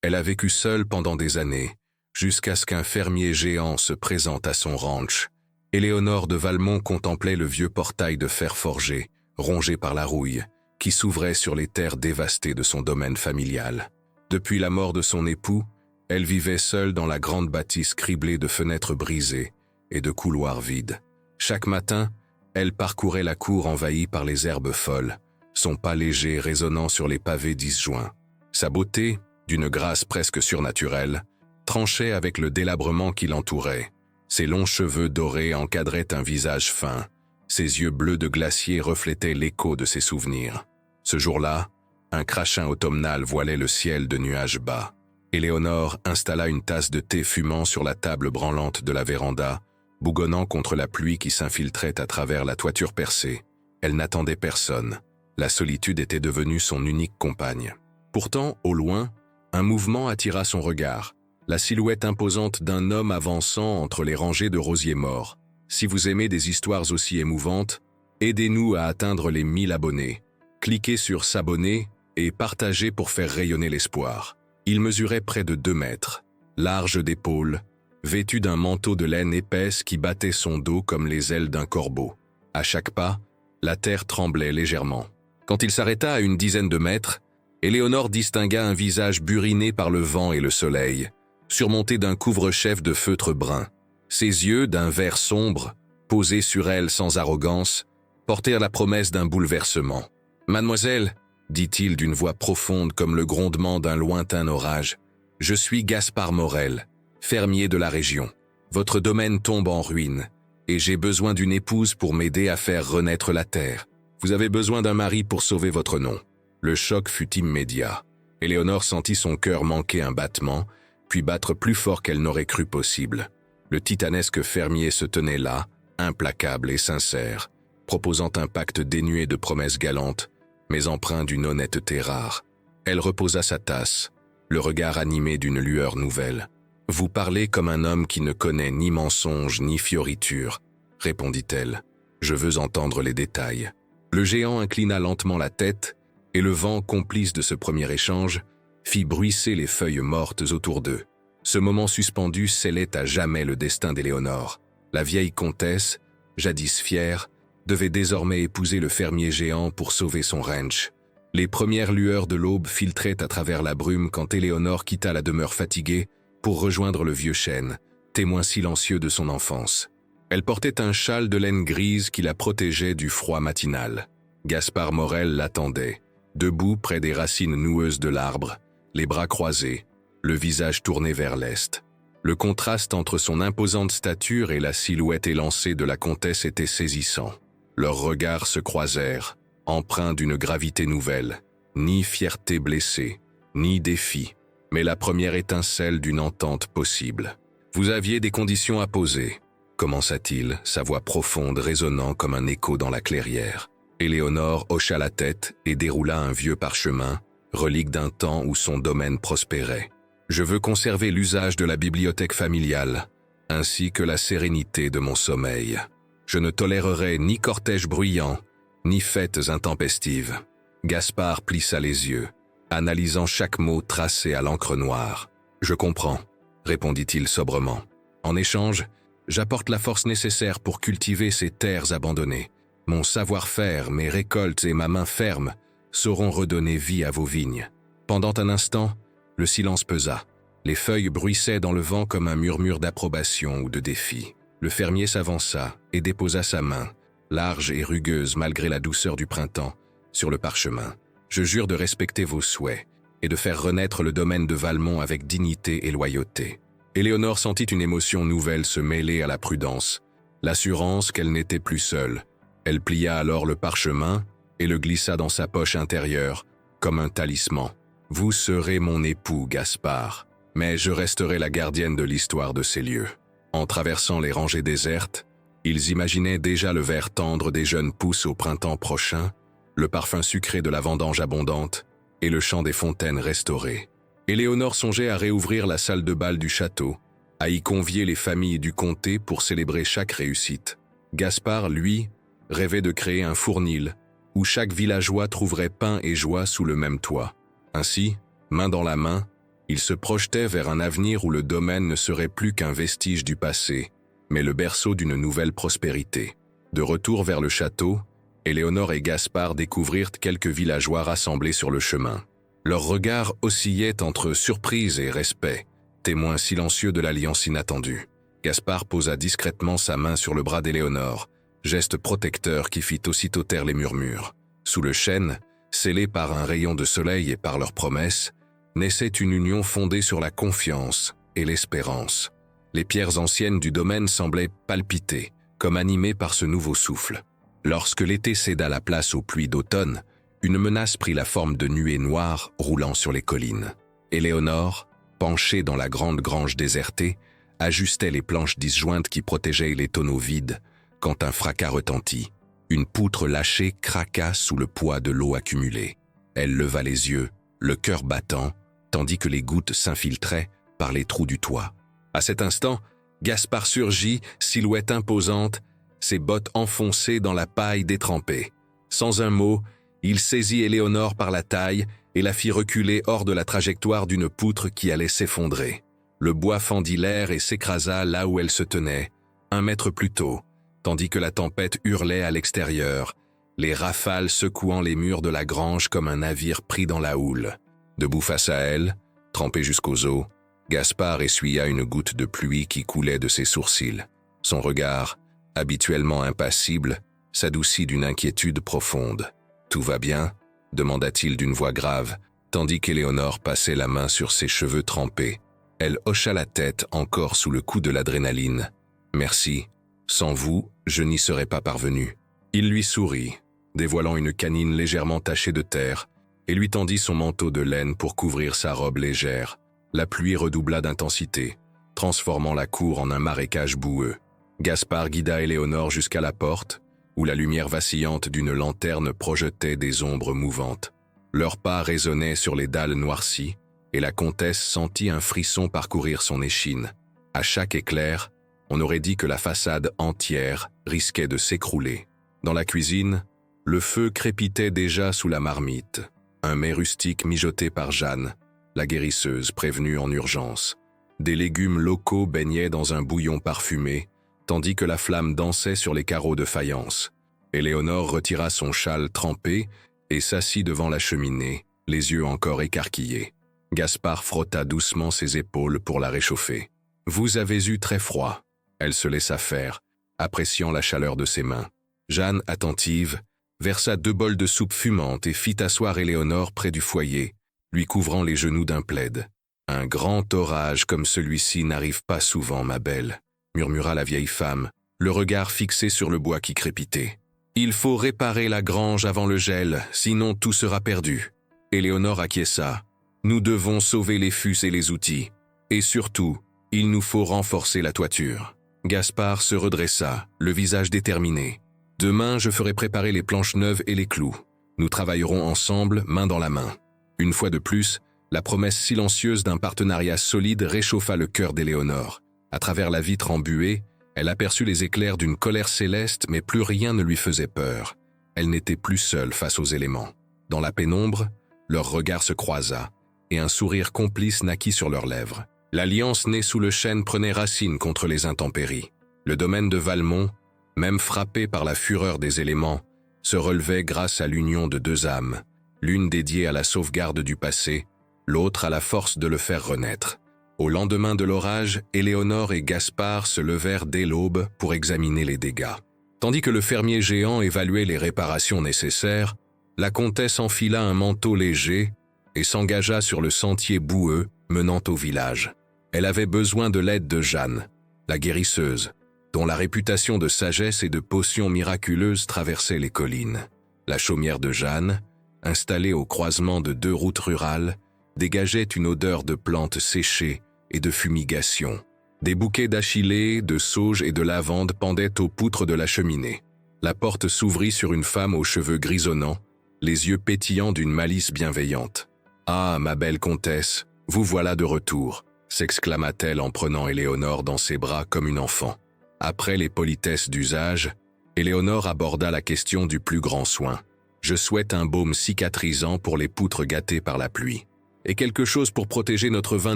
Elle a vécu seule pendant des années, jusqu'à ce qu'un fermier géant se présente à son ranch. Éléonore de Valmont contemplait le vieux portail de fer forgé, rongé par la rouille, qui s'ouvrait sur les terres dévastées de son domaine familial. Depuis la mort de son époux, elle vivait seule dans la grande bâtisse criblée de fenêtres brisées et de couloirs vides. Chaque matin, elle parcourait la cour envahie par les herbes folles, son pas léger résonnant sur les pavés disjoints. Sa beauté, d'une grâce presque surnaturelle, tranchait avec le délabrement qui l'entourait. Ses longs cheveux dorés encadraient un visage fin. Ses yeux bleus de glacier reflétaient l'écho de ses souvenirs. Ce jour-là, un crachin automnal voilait le ciel de nuages bas. Éléonore installa une tasse de thé fumant sur la table branlante de la véranda, bougonnant contre la pluie qui s'infiltrait à travers la toiture percée. Elle n'attendait personne. La solitude était devenue son unique compagne. Pourtant, au loin, un mouvement attira son regard. La silhouette imposante d'un homme avançant entre les rangées de rosiers morts. Si vous aimez des histoires aussi émouvantes, aidez-nous à atteindre les 1000 abonnés. Cliquez sur s'abonner et partagez pour faire rayonner l'espoir. Il mesurait près de 2 mètres, large d'épaules, vêtu d'un manteau de laine épaisse qui battait son dos comme les ailes d'un corbeau. À chaque pas, la terre tremblait légèrement. Quand il s'arrêta à une dizaine de mètres, Éléonore distingua un visage buriné par le vent et le soleil, surmonté d'un couvre-chef de feutre brun. Ses yeux, d'un vert sombre, posés sur elle sans arrogance, portèrent la promesse d'un bouleversement. « Mademoiselle, dit-il d'une voix profonde comme le grondement d'un lointain orage, je suis Gaspard Morel, fermier de la région. Votre domaine tombe en ruine, et j'ai besoin d'une épouse pour m'aider à faire renaître la terre. Vous avez besoin d'un mari pour sauver votre nom. » Le choc fut immédiat. Éléonore sentit son cœur manquer un battement, puis battre plus fort qu'elle n'aurait cru possible. Le titanesque fermier se tenait là, implacable et sincère, proposant un pacte dénué de promesses galantes, mais empreint d'une honnêteté rare. Elle reposa sa tasse, le regard animé d'une lueur nouvelle. « Vous parlez comme un homme qui ne connaît ni mensonge ni fioriture, » répondit-elle. « Je veux entendre les détails. » Le géant inclina lentement la tête, et le vent, complice de ce premier échange, fit bruisser les feuilles mortes autour d'eux. Ce moment suspendu scellait à jamais le destin d'Éléonore. La vieille comtesse, jadis fière, devait désormais épouser le fermier géant pour sauver son ranch. Les premières lueurs de l'aube filtraient à travers la brume quand Éléonore quitta la demeure fatiguée pour rejoindre le vieux chêne, témoin silencieux de son enfance. Elle portait un châle de laine grise qui la protégeait du froid matinal. Gaspard Morel l'attendait, debout près des racines noueuses de l'arbre, les bras croisés, le visage tourné vers l'est. Le contraste entre son imposante stature et la silhouette élancée de la comtesse était saisissant. Leurs regards se croisèrent, empreints d'une gravité nouvelle, ni fierté blessée, ni défi, mais la première étincelle d'une entente possible. « Vous aviez des conditions à poser », commença-t-il, sa voix profonde résonnant comme un écho dans la clairière. Éléonore hocha la tête et déroula un vieux parchemin, relique d'un temps où son domaine prospérait. « Je veux conserver l'usage de la bibliothèque familiale, ainsi que la sérénité de mon sommeil. Je ne tolérerai ni cortège bruyant, ni fêtes intempestives. » Gaspard plissa les yeux, analysant chaque mot tracé à l'encre noire. « Je comprends, » répondit-il sobrement. « En échange, j'apporte la force nécessaire pour cultiver ces terres abandonnées. Mon savoir-faire, mes récoltes et ma main ferme sauront redonner vie à vos vignes. » Pendant un instant, le silence pesa. Les feuilles bruissaient dans le vent comme un murmure d'approbation ou de défi. Le fermier s'avança et déposa sa main, large et rugueuse malgré la douceur du printemps, sur le parchemin. « Je jure de respecter vos souhaits et de faire renaître le domaine de Valmont avec dignité et loyauté. » Éléonore sentit une émotion nouvelle se mêler à la prudence, l'assurance qu'elle n'était plus seule. Elle plia alors le parchemin et le glissa dans sa poche intérieure, comme un talisman. « Vous serez mon époux, Gaspard, mais je resterai la gardienne de l'histoire de ces lieux. » En traversant les rangées désertes, ils imaginaient déjà le vert tendre des jeunes pousses au printemps prochain, le parfum sucré de la vendange abondante et le chant des fontaines restaurées. Éléonore songeait à réouvrir la salle de bal du château, à y convier les familles du comté pour célébrer chaque réussite. Gaspard, lui, rêvait de créer un fournil où chaque villageois trouverait pain et joie sous le même toit. Ainsi, main dans la main, Il se projetait vers un avenir où le domaine ne serait plus qu'un vestige du passé, mais le berceau d'une nouvelle prospérité. De retour vers le château, Éléonore et Gaspard découvrirent quelques villageois rassemblés sur le chemin. Leurs regards oscillaient entre surprise et respect, témoins silencieux de l'alliance inattendue. Gaspard posa discrètement sa main sur le bras d'Éléonore, geste protecteur qui fit aussitôt taire les murmures. Sous le chêne, scellés par un rayon de soleil et par leurs promesses, naissait une union fondée sur la confiance et l'espérance. Les pierres anciennes du domaine semblaient palpiter, comme animées par ce nouveau souffle. Lorsque l'été céda la place aux pluies d'automne, une menace prit la forme de nuées noires roulant sur les collines. Éléonore, penchée dans la grande grange désertée, ajustait les planches disjointes qui protégeaient les tonneaux vides, quand un fracas retentit. Une poutre lâchée craqua sous le poids de l'eau accumulée. Elle leva les yeux, le cœur battant, tandis que les gouttes s'infiltraient par les trous du toit. À cet instant, Gaspard surgit, silhouette imposante, ses bottes enfoncées dans la paille détrempée. Sans un mot, il saisit Éléonore par la taille et la fit reculer hors de la trajectoire d'une poutre qui allait s'effondrer. Le bois fendit l'air et s'écrasa là où elle se tenait, 1 mètre plus tôt, tandis que la tempête hurlait à l'extérieur, les rafales secouant les murs de la grange comme un navire pris dans la houle. Debout face à elle, trempé jusqu'aux os, Gaspard essuya une goutte de pluie qui coulait de ses sourcils. Son regard, habituellement impassible, s'adoucit d'une inquiétude profonde. « Tout va bien ?» demanda-t-il d'une voix grave, tandis qu'Éléonore passait la main sur ses cheveux trempés. Elle hocha la tête encore sous le coup de l'adrénaline. « Merci. Sans vous, je n'y serais pas parvenu. » Il lui sourit, dévoilant une canine légèrement tachée de terre, et lui tendit son manteau de laine pour couvrir sa robe légère. La pluie redoubla d'intensité, transformant la cour en un marécage boueux. Gaspard guida Éléonore jusqu'à la porte, où la lumière vacillante d'une lanterne projetait des ombres mouvantes. Leurs pas résonnaient sur les dalles noircies, et la comtesse sentit un frisson parcourir son échine. À chaque éclair, on aurait dit que la façade entière risquait de s'écrouler. Dans la cuisine, le feu crépitait déjà sous la marmite, un mets rustique mijoté par Jeanne, la guérisseuse prévenue en urgence. Des légumes locaux baignaient dans un bouillon parfumé, tandis que la flamme dansait sur les carreaux de faïence. Éléonore retira son châle trempé et s'assit devant la cheminée, les yeux encore écarquillés. Gaspard frotta doucement ses épaules pour la réchauffer. « Vous avez eu très froid. » Elle se laissa faire, appréciant la chaleur de ses mains. Jeanne, attentive, versa 2 bols de soupe fumante et fit asseoir Éléonore près du foyer, lui couvrant les genoux d'un plaid. « Un grand orage comme celui-ci n'arrive pas souvent, ma belle, » murmura la vieille femme, le regard fixé sur le bois qui crépitait. « Il faut réparer la grange avant le gel, sinon tout sera perdu. » Éléonore acquiesça. « Nous devons sauver les fûts et les outils. Et surtout, il nous faut renforcer la toiture. » Gaspard se redressa, le visage déterminé. « Demain, je ferai préparer les planches neuves et les clous. Nous travaillerons ensemble, main dans la main. » Une fois de plus, la promesse silencieuse d'un partenariat solide réchauffa le cœur d'Éléonore. À travers la vitre embuée, elle aperçut les éclairs d'une colère céleste, mais plus rien ne lui faisait peur. Elle n'était plus seule face aux éléments. Dans la pénombre, leur regard se croisa, et un sourire complice naquit sur leurs lèvres. L'alliance née sous le chêne prenait racine contre les intempéries. Le domaine de Valmont, même frappé par la fureur des éléments, se relevait grâce à l'union de 2 âmes, l'une dédiée à la sauvegarde du passé, l'autre à la force de le faire renaître. Au lendemain de l'orage, Éléonore et Gaspard se levèrent dès l'aube pour examiner les dégâts. Tandis que le fermier géant évaluait les réparations nécessaires, la comtesse enfila un manteau léger et s'engagea sur le sentier boueux menant au village. Elle avait besoin de l'aide de Jeanne, la guérisseuse, dont la réputation de sagesse et de potions miraculeuses traversait les collines. La chaumière de Jeanne, installée au croisement de 2 routes rurales, dégageait une odeur de plantes séchées et de fumigation. Des bouquets d'achillées, de sauge et de lavande pendaient aux poutres de la cheminée. La porte s'ouvrit sur une femme aux cheveux grisonnants, les yeux pétillants d'une malice bienveillante. « Ah, ma belle comtesse, vous voilà de retour !» s'exclama-t-elle en prenant Éléonore dans ses bras comme une enfant. Après les politesses d'usage, Éléonore aborda la question du plus grand soin. « Je souhaite un baume cicatrisant pour les poutres gâtées par la pluie. » Et quelque chose pour protéger notre vin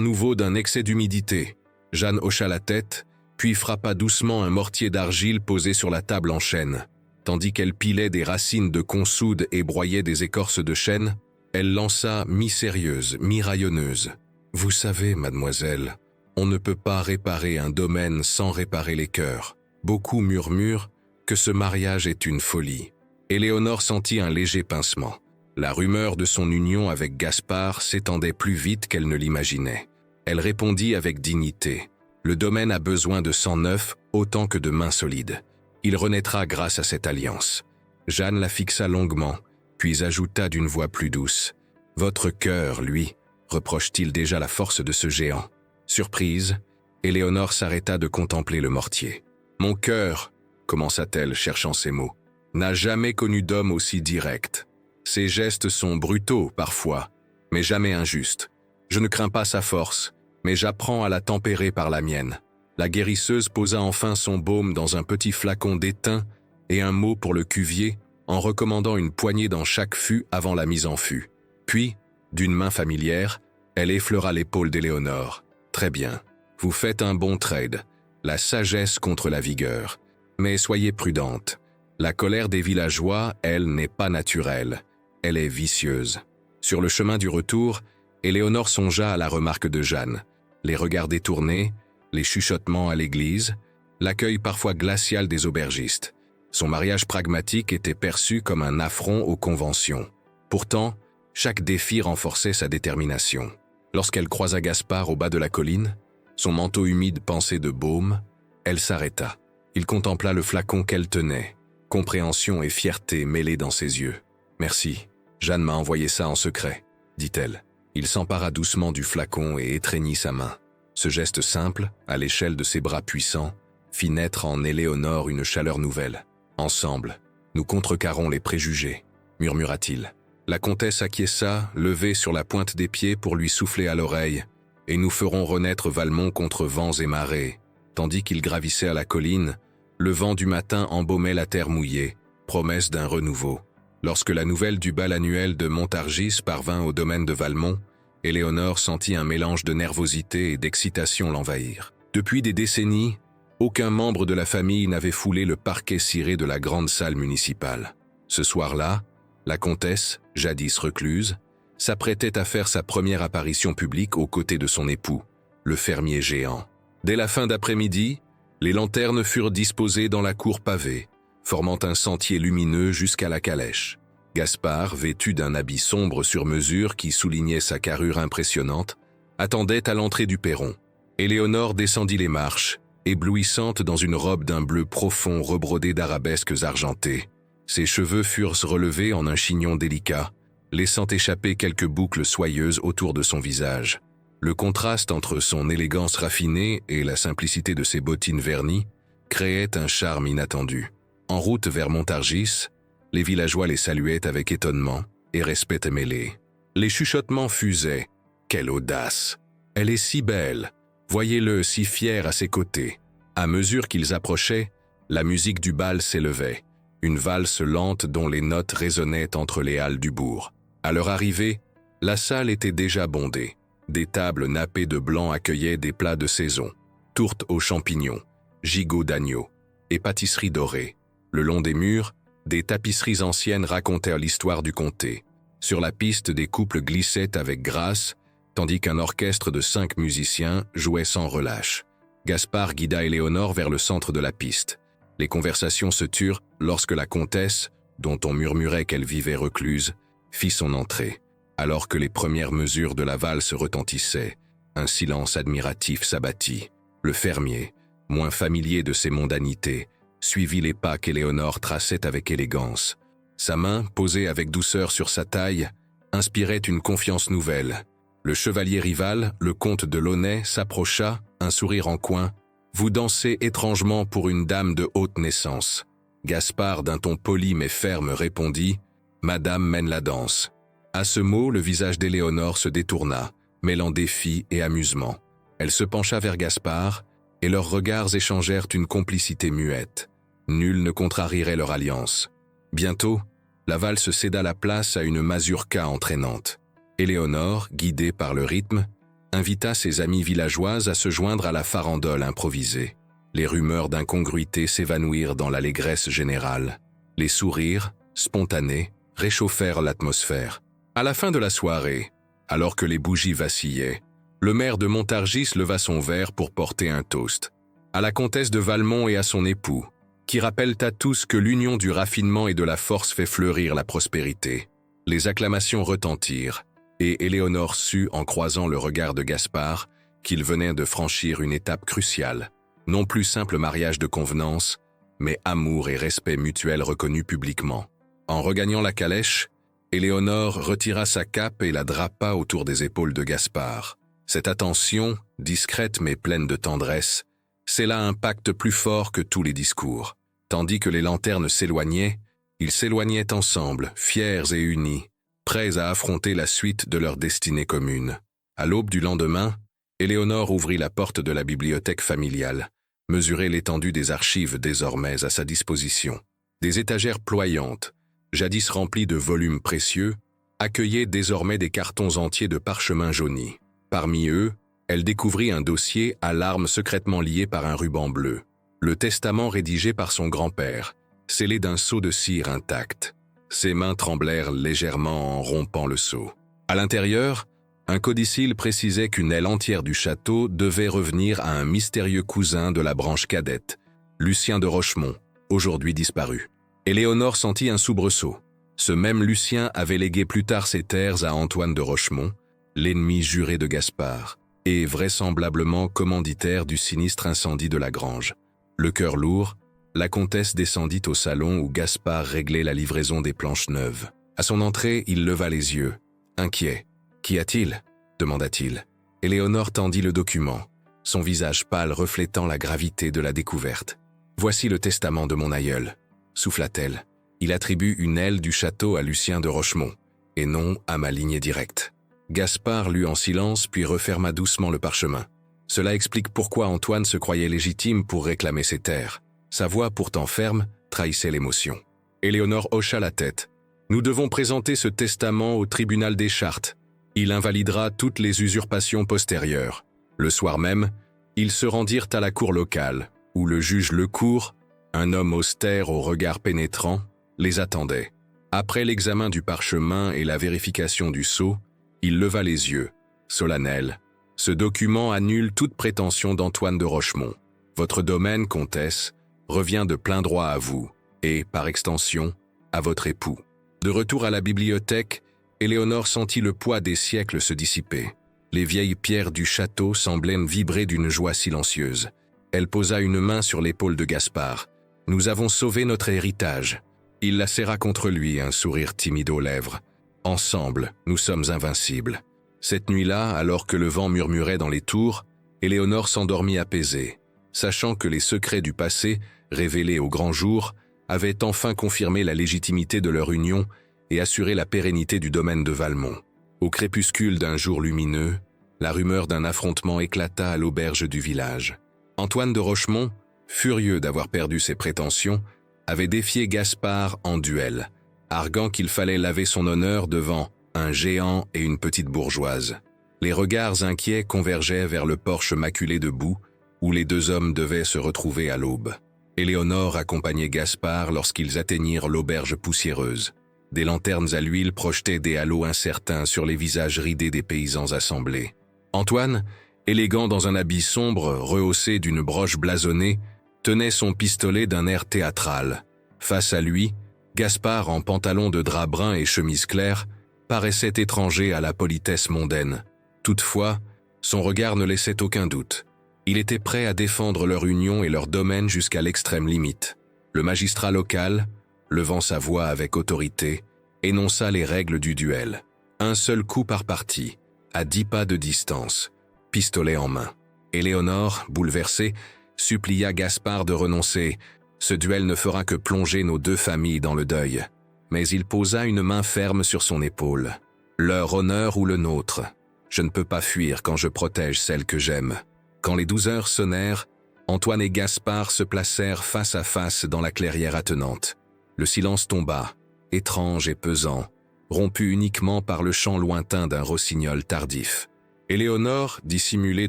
nouveau d'un excès d'humidité. Jeanne hocha la tête, puis frappa doucement un mortier d'argile posé sur la table en chêne. Tandis qu'elle pilait des racines de consoude et broyait des écorces de chêne, elle lança mi-sérieuse, mi-railleuse. « Vous savez, mademoiselle, on ne peut pas réparer un domaine sans réparer les cœurs. Beaucoup murmurent que ce mariage est une folie. » Éléonore sentit un léger pincement. La rumeur de son union avec Gaspard s'étendait plus vite qu'elle ne l'imaginait. Elle répondit avec dignité. « Le domaine a besoin de sang neuf autant que de mains solides. Il renaîtra grâce à cette alliance. » Jeanne la fixa longuement, puis ajouta d'une voix plus douce. « Votre cœur, lui, reproche-t-il déjà la force de ce géant ?» Surprise, Éléonore s'arrêta de contempler le mortier. « Mon cœur, commença-t-elle, cherchant ses mots, n'a jamais connu d'homme aussi direct. Ses gestes sont brutaux parfois, mais jamais injustes. Je ne crains pas sa force, mais j'apprends à la tempérer par la mienne. » La guérisseuse posa enfin son baume dans un petit flacon d'étain et un mot pour le cuvier, en recommandant une poignée dans chaque fût avant la mise en fût. Puis, d'une main familière, elle effleura l'épaule d'Éléonore. « Très bien, vous faites un bon trade, la sagesse contre la vigueur. Mais soyez prudente. La colère des villageois, elle, n'est pas naturelle. Elle est vicieuse. » Sur le chemin du retour, Éléonore songea à la remarque de Jeanne. Les regards détournés, les chuchotements à l'église, l'accueil parfois glacial des aubergistes. Son mariage pragmatique était perçu comme un affront aux conventions. Pourtant, chaque défi renforçait sa détermination. Lorsqu'elle croisa Gaspard au bas de la colline, son manteau humide pansé de baume, elle s'arrêta. Il contempla le flacon qu'elle tenait, compréhension et fierté mêlées dans ses yeux. « Merci, Jeanne m'a envoyé ça en secret, » dit-elle. Il s'empara doucement du flacon et étreignit sa main. Ce geste simple, à l'échelle de ses bras puissants, fit naître en Éléonore une chaleur nouvelle. « Ensemble, nous contrecarrons les préjugés, » murmura-t-il. La comtesse acquiesça, levée sur la pointe des pieds pour lui souffler à l'oreille, et nous ferons renaître Valmont contre vents et marées. Tandis qu'il gravissait à la colline, le vent du matin embaumait la terre mouillée, promesse d'un renouveau. Lorsque la nouvelle du bal annuel de Montargis parvint au domaine de Valmont, Éléonore sentit un mélange de nervosité et d'excitation l'envahir. Depuis des décennies, aucun membre de la famille n'avait foulé le parquet ciré de la grande salle municipale. Ce soir-là, la comtesse, jadis recluse, s'apprêtait à faire sa première apparition publique aux côtés de son époux, le fermier géant. Dès la fin d'après-midi, les lanternes furent disposées dans la cour pavée, formant un sentier lumineux jusqu'à la calèche. Gaspard, vêtu d'un habit sombre sur mesure qui soulignait sa carrure impressionnante, attendait à l'entrée du perron. Éléonore descendit les marches, éblouissante dans une robe d'un bleu profond rebrodée d'arabesques argentées. Ses cheveux furent relevés en un chignon délicat, laissant échapper quelques boucles soyeuses autour de son visage. Le contraste entre son élégance raffinée et la simplicité de ses bottines vernies créait un charme inattendu. En route vers Montargis, les villageois les saluaient avec étonnement et respect mêlé. Les chuchotements fusaient. « Quelle audace! Elle est si belle! Voyez-le si fier à ses côtés !» À mesure qu'ils approchaient, la musique du bal s'élevait, une valse lente dont les notes résonnaient entre les halles du bourg. À leur arrivée, la salle était déjà bondée. Des tables nappées de blanc accueillaient des plats de saison, tourtes aux champignons, gigots d'agneau et pâtisseries dorées. Le long des murs, des tapisseries anciennes racontèrent l'histoire du comté. Sur la piste, des couples glissaient avec grâce, tandis qu'un orchestre de 5 musiciens jouait sans relâche. Gaspard guida Éléonore vers le centre de la piste. Les conversations se turent lorsque la comtesse, dont on murmurait qu'elle vivait recluse, fit son entrée. Alors que les premières mesures de la valse retentissaient, un silence admiratif s'abattit. Le fermier, moins familier de ces mondanités, suivit les pas qu'Éléonore traçait avec élégance. Sa main, posée avec douceur sur sa taille, inspirait une confiance nouvelle. Le chevalier rival, le comte de Launay, s'approcha, un sourire en coin. « Vous dansez étrangement pour une dame de haute naissance. » Gaspard, d'un ton poli mais ferme, répondit « Madame mène la danse. » À ce mot, le visage d'Éléonore se détourna, mêlant défi et amusement. Elle se pencha vers Gaspard, et leurs regards échangèrent une complicité muette. Nul ne contrarierait leur alliance. Bientôt, la valse céda la place à une mazurka entraînante. Éléonore, guidée par le rythme, invita ses amies villageoises à se joindre à la farandole improvisée. Les rumeurs d'incongruité s'évanouirent dans l'allégresse générale. Les sourires, spontanés, réchauffèrent l'atmosphère. À la fin de la soirée, alors que les bougies vacillaient, le maire de Montargis leva son verre pour porter un toast. À la comtesse de Valmont et à son époux, qui rappellent à tous que l'union du raffinement et de la force fait fleurir la prospérité. Les acclamations retentirent, et Éléonore sut, en croisant le regard de Gaspard, qu'il venait de franchir une étape cruciale. Non plus simple mariage de convenance, mais amour et respect mutuel reconnus publiquement. En regagnant la calèche, Éléonore retira sa cape et la drapa autour des épaules de Gaspard. Cette attention, discrète mais pleine de tendresse, scella un pacte plus fort que tous les discours. Tandis que les lanternes s'éloignaient, ils s'éloignaient ensemble, fiers et unis, prêts à affronter la suite de leur destinée commune. À l'aube du lendemain, Éléonore ouvrit la porte de la bibliothèque familiale, mesurait l'étendue des archives désormais à sa disposition. Des étagères ployantes, jadis remplies de volumes précieux, accueillaient désormais des cartons entiers de parchemins jaunis. Parmi eux, elle découvrit un dossier à l'arme secrètement lié par un ruban bleu. Le testament rédigé par son grand-père, scellé d'un sceau de cire intact. Ses mains tremblèrent légèrement en rompant le sceau. À l'intérieur, un codicille précisait qu'une aile entière du château devait revenir à un mystérieux cousin de la branche cadette, Lucien de Rochemont, aujourd'hui disparu. Éléonore sentit un soubresaut. Ce même Lucien avait légué plus tard ses terres à Antoine de Rochemont, l'ennemi juré de Gaspard, et vraisemblablement commanditaire du sinistre incendie de la grange. Le cœur lourd, la comtesse descendit au salon où Gaspard réglait la livraison des planches neuves. À son entrée, il leva les yeux, inquiet. « Qu'y a-t-il » demanda-t-il. Éléonore tendit le document, son visage pâle reflétant la gravité de la découverte. « Voici le testament de mon aïeul » souffla-t-elle. « Il attribue une aile du château à Lucien de Rochemont, et non à ma lignée directe. » Gaspard lut en silence puis referma doucement le parchemin. Cela explique pourquoi Antoine se croyait légitime pour réclamer ses terres. Sa voix, pourtant ferme, trahissait l'émotion. Éléonore hocha la tête. « Nous devons présenter ce testament au tribunal des chartes. Il invalidera toutes les usurpations postérieures. » Le soir même, ils se rendirent à la cour locale, où le juge Lecourt, un homme austère au regard pénétrant, les attendait. Après l'examen du parchemin et la vérification du sceau, il leva les yeux, solennel. « Ce document annule toute prétention d'Antoine de Rochemont. Votre domaine, comtesse, revient de plein droit à vous, et, par extension, à votre époux. » De retour à la bibliothèque, Éléonore sentit le poids des siècles se dissiper. Les vieilles pierres du château semblaient vibrer d'une joie silencieuse. Elle posa une main sur l'épaule de Gaspard. « Nous avons sauvé notre héritage. » Il la serra contre lui, un sourire timide aux lèvres. « Ensemble, nous sommes invincibles. » Cette nuit-là, alors que le vent murmurait dans les tours, Éléonore s'endormit apaisée, sachant que les secrets du passé, révélés au grand jour, avaient enfin confirmé la légitimité de leur union et assuré la pérennité du domaine de Valmont. Au crépuscule d'un jour lumineux, la rumeur d'un affrontement éclata à l'auberge du village. Antoine de Rochemont, furieux d'avoir perdu ses prétentions, avait défié Gaspard en duel, arguant qu'il fallait laver son honneur devant un géant et une petite bourgeoise. Les regards inquiets convergeaient vers le porche maculé de boue, où les deux hommes devaient se retrouver à l'aube. Éléonore accompagnait Gaspard lorsqu'ils atteignirent l'auberge poussiéreuse. Des lanternes à l'huile projetaient des halos incertains sur les visages ridés des paysans assemblés. Antoine, élégant dans un habit sombre rehaussé d'une broche blasonnée, tenait son pistolet d'un air théâtral. Face à lui, Gaspard, en pantalon de drap brun et chemise claire, paraissait étranger à la politesse mondaine. Toutefois, son regard ne laissait aucun doute. Il était prêt à défendre leur union et leur domaine jusqu'à l'extrême limite. Le magistrat local, levant sa voix avec autorité, énonça les règles du duel. Un seul coup par partie, à 10 pas de distance, pistolet en main. Éléonore, bouleversée, supplia Gaspard de renoncer. Ce duel ne fera que plonger nos deux familles dans le deuil. Mais il posa une main ferme sur son épaule. Leur honneur ou le nôtre. Je ne peux pas fuir quand je protège celle que j'aime. Quand les 12 heures sonnèrent, Antoine et Gaspard se placèrent face à face dans la clairière attenante. Le silence tomba, étrange et pesant, rompu uniquement par le chant lointain d'un rossignol tardif. Éléonore, dissimulée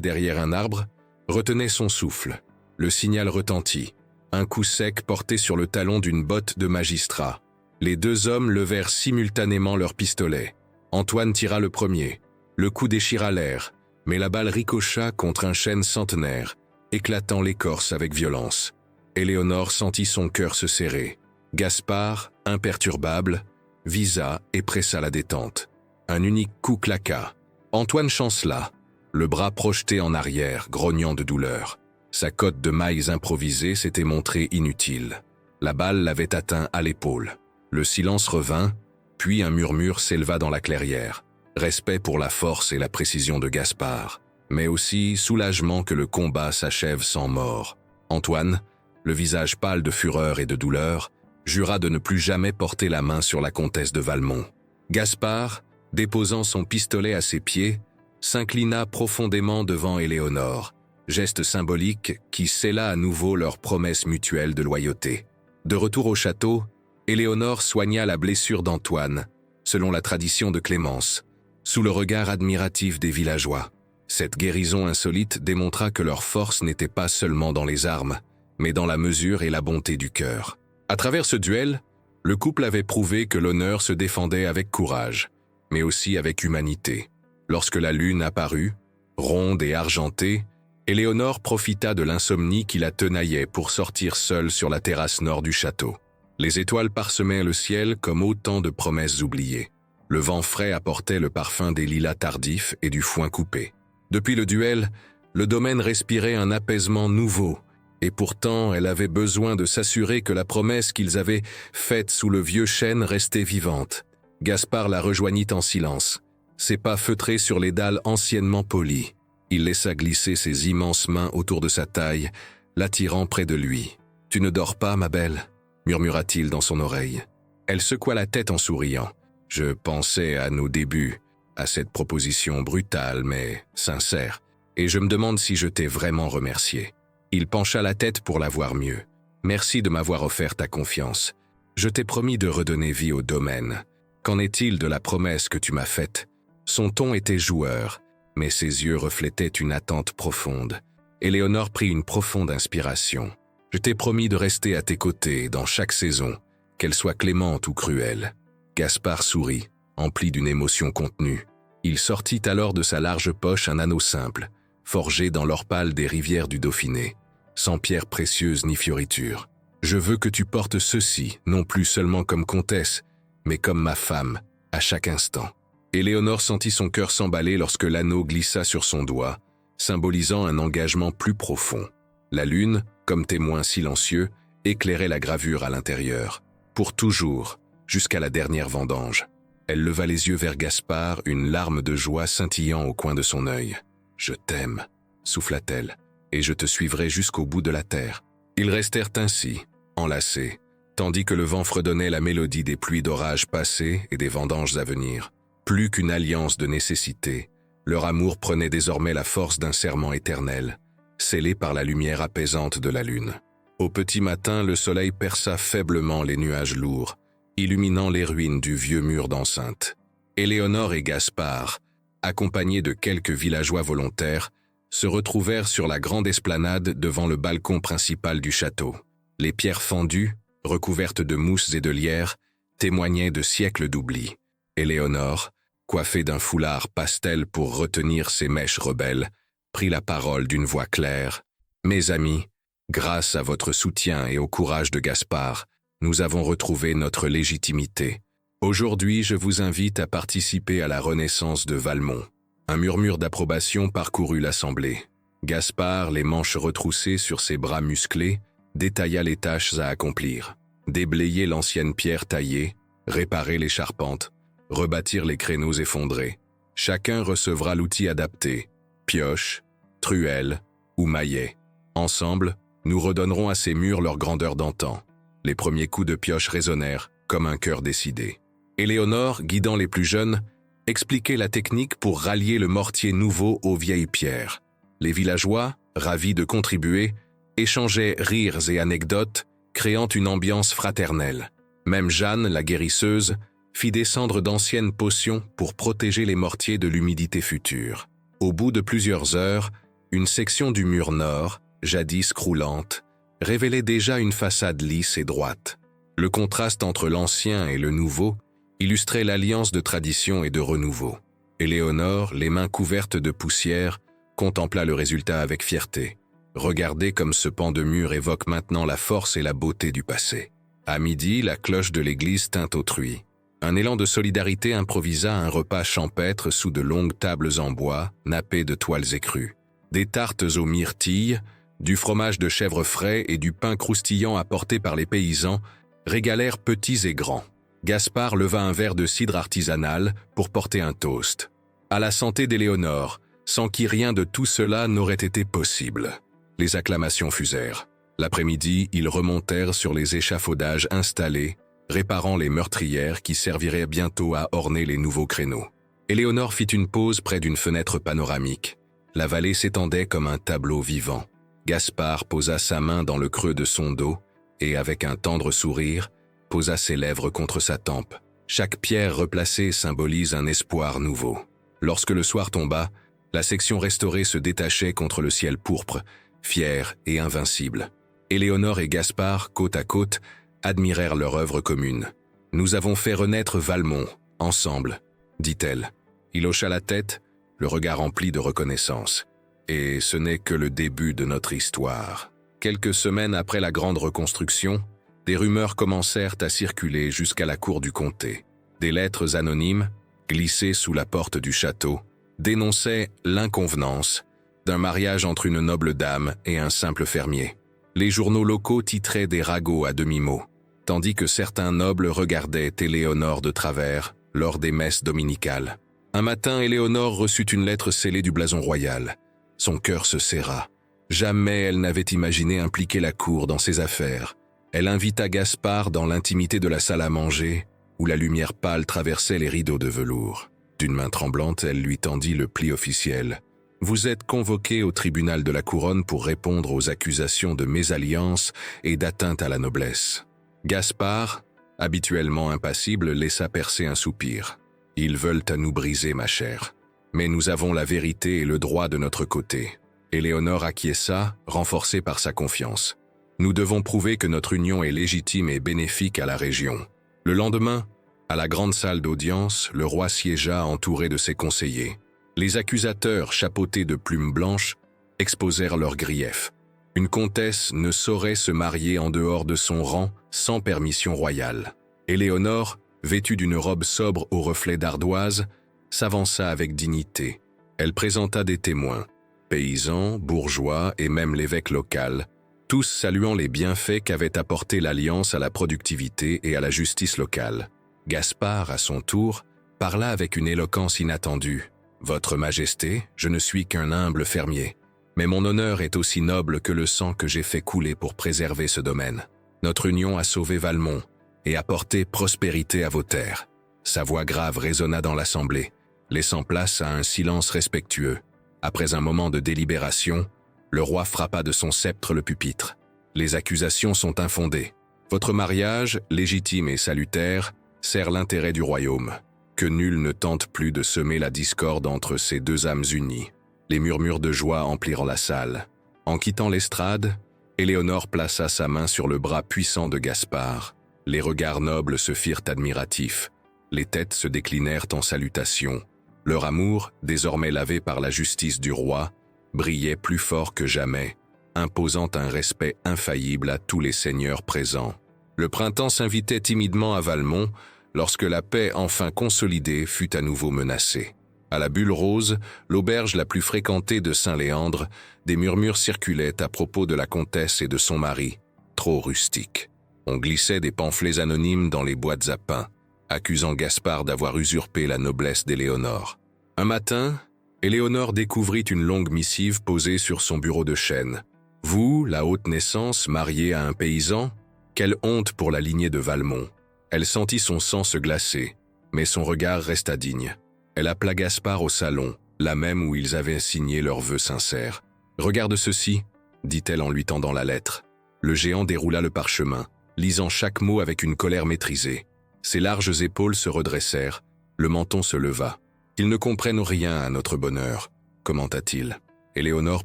derrière un arbre, retenait son souffle. Le signal retentit. Un coup sec porté sur le talon d'une botte de magistrat. Les deux hommes levèrent simultanément leurs pistolets. Antoine tira le premier. Le coup déchira l'air, mais la balle ricocha contre un chêne centenaire, éclatant l'écorce avec violence. Éléonore sentit son cœur se serrer. Gaspard, imperturbable, visa et pressa la détente. Un unique coup claqua. Antoine chancela, le bras projeté en arrière, grognant de douleur. Sa cotte de mailles improvisée s'était montrée inutile. La balle l'avait atteint à l'épaule. Le silence revint, puis un murmure s'éleva dans la clairière. Respect pour la force et la précision de Gaspard, mais aussi soulagement que le combat s'achève sans mort. Antoine, le visage pâle de fureur et de douleur, jura de ne plus jamais porter la main sur la comtesse de Valmont. Gaspard, déposant son pistolet à ses pieds, s'inclina profondément devant Éléonore, geste symbolique qui scella à nouveau leur promesse mutuelle de loyauté. De retour au château, Éléonore soigna la blessure d'Antoine, selon la tradition de Clémence, sous le regard admiratif des villageois. Cette guérison insolite démontra que leur force n'était pas seulement dans les armes, mais dans la mesure et la bonté du cœur. À travers ce duel, le couple avait prouvé que l'honneur se défendait avec courage, mais aussi avec humanité. Lorsque la lune apparut, ronde et argentée, Éléonore profita de l'insomnie qui la tenaillait pour sortir seule sur la terrasse nord du château. Les étoiles parsemaient le ciel comme autant de promesses oubliées. Le vent frais apportait le parfum des lilas tardifs et du foin coupé. Depuis le duel, le domaine respirait un apaisement nouveau, et pourtant elle avait besoin de s'assurer que la promesse qu'ils avaient faite sous le vieux chêne restait vivante. Gaspard la rejoignit en silence, ses pas feutrés sur les dalles anciennement polies. Il laissa glisser ses immenses mains autour de sa taille, l'attirant près de lui. « Tu ne dors pas, ma belle ?» murmura-t-il dans son oreille. Elle secoua la tête en souriant. « Je pensais à nos débuts, à cette proposition brutale mais sincère, et je me demande si je t'ai vraiment remercié. » Il pencha la tête pour la voir mieux. « Merci de m'avoir offert ta confiance. Je t'ai promis de redonner vie au domaine. Qu'en est-il de la promesse que tu m'as faite ?» Son ton était joueur, mais ses yeux reflétaient une attente profonde. Éléonore prit une profonde inspiration. « Je t'ai promis de rester à tes côtés dans chaque saison, qu'elle soit clémente ou cruelle. » Gaspard sourit, empli d'une émotion contenue. Il sortit alors de sa large poche un anneau simple, forgé dans l'or pâle des rivières du Dauphiné, sans pierres précieuses ni fioritures. « Je veux que tu portes ceci, non plus seulement comme comtesse, mais comme ma femme, à chaque instant. » Éléonore sentit son cœur s'emballer lorsque l'anneau glissa sur son doigt, symbolisant un engagement plus profond. La lune, comme témoin silencieux, éclairait la gravure à l'intérieur. Pour toujours, jusqu'à la dernière vendange. Elle leva les yeux vers Gaspard, une larme de joie scintillant au coin de son œil. « Je t'aime, » souffla-t-elle, « et je te suivrai jusqu'au bout de la terre. » Ils restèrent ainsi, enlacés, tandis que le vent fredonnait la mélodie des pluies d'orage passées et des vendanges à venir. Plus qu'une alliance de nécessité, leur amour prenait désormais la force d'un serment éternel, scellé par la lumière apaisante de la lune. Au petit matin, le soleil perça faiblement les nuages lourds, illuminant les ruines du vieux mur d'enceinte. Éléonore et Gaspard, accompagnés de quelques villageois volontaires, se retrouvèrent sur la grande esplanade devant le balcon principal du château. Les pierres fendues, recouvertes de mousse et de lierre, témoignaient de siècles d'oubli. Éléonore, coiffée d'un foulard pastel pour retenir ses mèches rebelles, prit la parole d'une voix claire. « Mes amis, grâce à votre soutien et au courage de Gaspard, nous avons retrouvé notre légitimité. Aujourd'hui, je vous invite à participer à la renaissance de Valmont. » Un murmure d'approbation parcourut l'assemblée. Gaspard, les manches retroussées sur ses bras musclés, détailla les tâches à accomplir. Déblayer l'ancienne pierre taillée, réparer les charpentes, rebâtir les créneaux effondrés. Chacun recevra l'outil adapté, pioche, truelle ou maillet. Ensemble, nous redonnerons à ces murs leur grandeur d'antan. Les premiers coups de pioche résonnèrent, comme un cœur décidé. Éléonore, guidant les plus jeunes, expliquait la technique pour rallier le mortier nouveau aux vieilles pierres. Les villageois, ravis de contribuer, échangeaient rires et anecdotes, créant une ambiance fraternelle. Même Jeanne, la guérisseuse, fit descendre d'anciennes potions pour protéger les mortiers de l'humidité future. Au bout de plusieurs heures, une section du mur nord, jadis croulante, révélait déjà une façade lisse et droite. Le contraste entre l'ancien et le nouveau illustrait l'alliance de tradition et de renouveau. Éléonore, les mains couvertes de poussière, contempla le résultat avec fierté. Regardez comme ce pan de mur évoque maintenant la force et la beauté du passé. À midi, la cloche de l'église tint au truie. Un élan de solidarité improvisa un repas champêtre sous de longues tables en bois, nappées de toiles écrues. Des tartes aux myrtilles, du fromage de chèvre frais et du pain croustillant apporté par les paysans régalèrent petits et grands. Gaspard leva un verre de cidre artisanal pour porter un toast. À la santé d'Éléonore, sans qui rien de tout cela n'aurait été possible. Les acclamations fusèrent. L'après-midi, ils remontèrent sur les échafaudages installés, réparant les meurtrières qui serviraient bientôt à orner les nouveaux créneaux. Éléonore fit une pause près d'une fenêtre panoramique. La vallée s'étendait comme un tableau vivant. Gaspard posa sa main dans le creux de son dos et, avec un tendre sourire, posa ses lèvres contre sa tempe. Chaque pierre replacée symbolise un espoir nouveau. Lorsque le soir tomba, la section restaurée se détachait contre le ciel pourpre, fière et invincible. Éléonore et Gaspard, côte à côte, admirèrent leur œuvre commune. « Nous avons fait renaître Valmont, ensemble, » dit-elle. Il hocha la tête, le regard empli de reconnaissance. « Et ce n'est que le début de notre histoire. » Quelques semaines après la grande reconstruction, des rumeurs commencèrent à circuler jusqu'à la cour du comté. Des lettres anonymes, glissées sous la porte du château, dénonçaient l'inconvenance d'un mariage entre une noble dame et un simple fermier. Les journaux locaux titraient des ragots à demi-mot, tandis que certains nobles regardaient Éléonore de travers lors des messes dominicales. Un matin, Éléonore reçut une lettre scellée du blason royal. Son cœur se serra. Jamais elle n'avait imaginé impliquer la cour dans ses affaires. Elle invita Gaspard dans l'intimité de la salle à manger, où la lumière pâle traversait les rideaux de velours. D'une main tremblante, elle lui tendit le pli officiel. « Vous êtes convoqué au tribunal de la couronne pour répondre aux accusations de mésalliance et d'atteinte à la noblesse. » Gaspard, habituellement impassible, laissa percer un soupir. « Ils veulent à nous briser, ma chère. Mais nous avons la vérité et le droit de notre côté. » Éléonore acquiesça, renforcée par sa confiance. « Nous devons prouver que notre union est légitime et bénéfique à la région. » Le lendemain, à la grande salle d'audience, le roi siégea entouré de ses conseillers. Les accusateurs, chapeautés de plumes blanches, exposèrent leurs griefs. Une comtesse ne saurait se marier en dehors de son rang sans permission royale. Éléonore, vêtue d'une robe sobre aux reflets d'ardoise, s'avança avec dignité. Elle présenta des témoins, paysans, bourgeois et même l'évêque local, tous saluant les bienfaits qu'avait apporté l'alliance à la productivité et à la justice locale. Gaspard, à son tour, parla avec une éloquence inattendue. « Votre Majesté, je ne suis qu'un humble fermier, mais mon honneur est aussi noble que le sang que j'ai fait couler pour préserver ce domaine. Notre union a sauvé Valmont et apporté prospérité à vos terres. » Sa voix grave résonna dans l'assemblée, laissant place à un silence respectueux. Après un moment de délibération, le roi frappa de son sceptre le pupitre. « Les accusations sont infondées. Votre mariage, légitime et salutaire, sert l'intérêt du royaume. Que nul ne tente plus de semer la discorde entre ces deux âmes unies. » Les murmures de joie emplirent la salle. En quittant l'estrade, Éléonore plaça sa main sur le bras puissant de Gaspard. Les regards nobles se firent admiratifs. Les têtes se déclinèrent en salutations. Leur amour, désormais lavé par la justice du roi, brillait plus fort que jamais, imposant un respect infaillible à tous les seigneurs présents. Le printemps s'invitait timidement à Valmont, lorsque la paix enfin consolidée fut à nouveau menacée. À la Bulle Rose, l'auberge la plus fréquentée de Saint-Léandre, des murmures circulaient à propos de la comtesse et de son mari, trop rustiques. On glissait des pamphlets anonymes dans les boîtes à pain, accusant Gaspard d'avoir usurpé la noblesse d'Éléonore. Un matin, Éléonore découvrit une longue missive posée sur son bureau de chêne. « Vous, la haute naissance, mariée à un paysan? Quelle honte pour la lignée de Valmont !» Elle sentit son sang se glacer, mais son regard resta digne. Elle appela Gaspard au salon, là même où ils avaient signé leurs vœux sincères. « Regarde ceci », dit-elle en lui tendant la lettre. Le géant déroula le parchemin, lisant chaque mot avec une colère maîtrisée. Ses larges épaules se redressèrent, le menton se leva. « Ils ne comprennent rien à notre bonheur », commenta-t-il. Éléonore